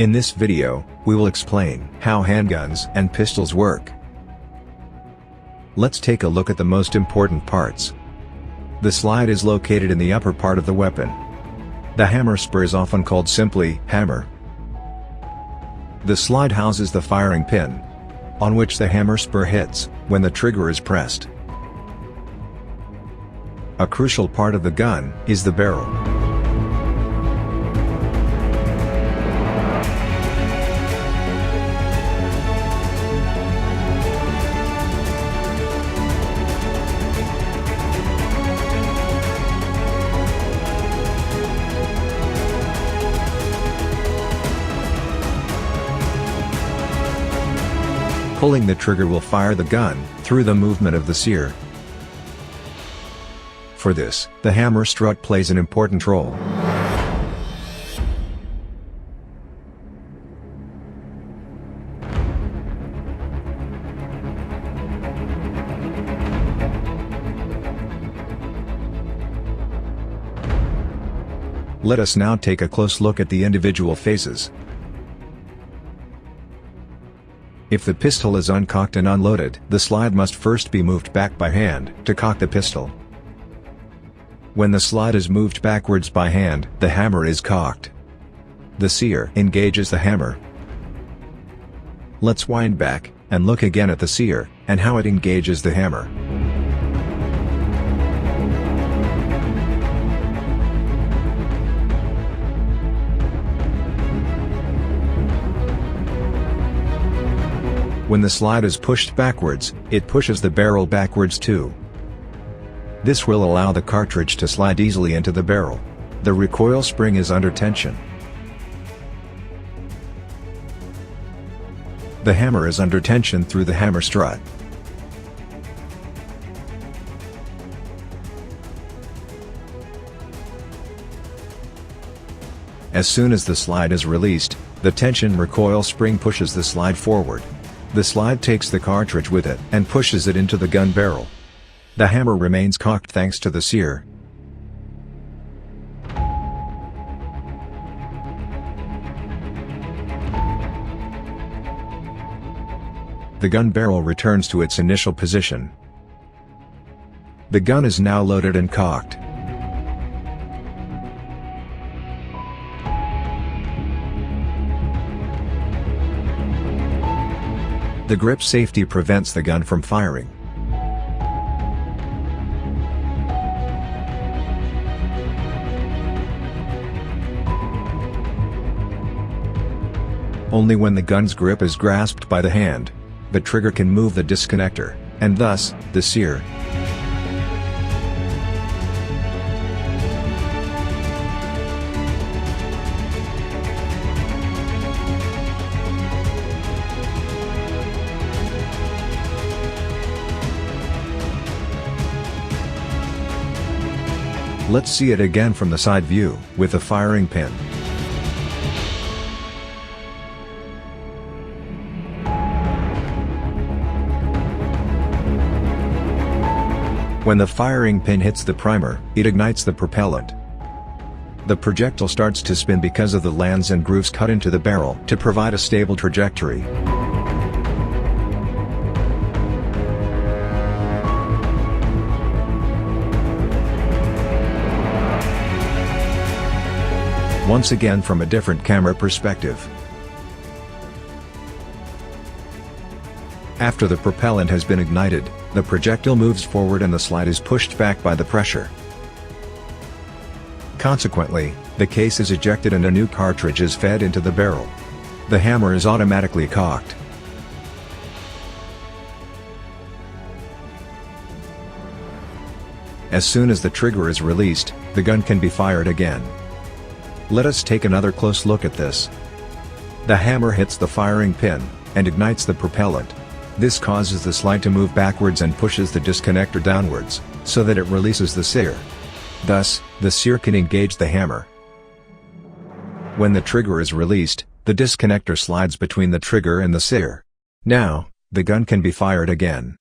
In this video, we will explain how handguns and pistols work. Let's take a look at the most important parts. The slide is located in the upper part of the weapon. The hammer spur is often called simply hammer. The slide houses the firing pin, on which the hammer spur hits when the trigger is pressed. A crucial part of the gun is the barrel. Pulling the trigger will fire the gun through the movement of the sear. For this, the hammer strut plays an important role. Let us now take a close look at the individual phases. If the pistol is uncocked and unloaded, the slide must first be moved back by hand to cock the pistol. When the slide is moved backwards by hand, the hammer is cocked. The sear engages the hammer. Let's wind back and look again at the sear and how it engages the hammer. When the slide is pushed backwards, it pushes the barrel backwards too. This will allow the cartridge to slide easily into the barrel. The recoil spring is under tension. The hammer is under tension through the hammer strut. As soon as the slide is released, the tension recoil spring pushes the slide forward. The slide takes the cartridge with it and pushes it into the gun barrel. The hammer remains cocked thanks to the sear. The gun barrel returns to its initial position. The gun is now loaded and cocked. The grip safety prevents the gun from firing. Only when the gun's grip is grasped by the hand, the trigger can move the disconnector, and thus, the sear. Let's see it again from the side view, with the firing pin. When the firing pin hits the primer, it ignites the propellant. The projectile starts to spin because of the lands and grooves cut into the barrel to provide a stable trajectory. Once again from a different camera perspective. After the propellant has been ignited, the projectile moves forward and the slide is pushed back by the pressure. Consequently, the case is ejected and a new cartridge is fed into the barrel. The hammer is automatically cocked. As soon as the trigger is released, the gun can be fired again. Let us take another close look at this. The hammer hits the firing pin and ignites the propellant. This causes the slide to move backwards and pushes the disconnector downwards, so that it releases the sear. Thus, the sear can engage the hammer. When the trigger is released, the disconnector slides between the trigger and the sear. Now, the gun can be fired again.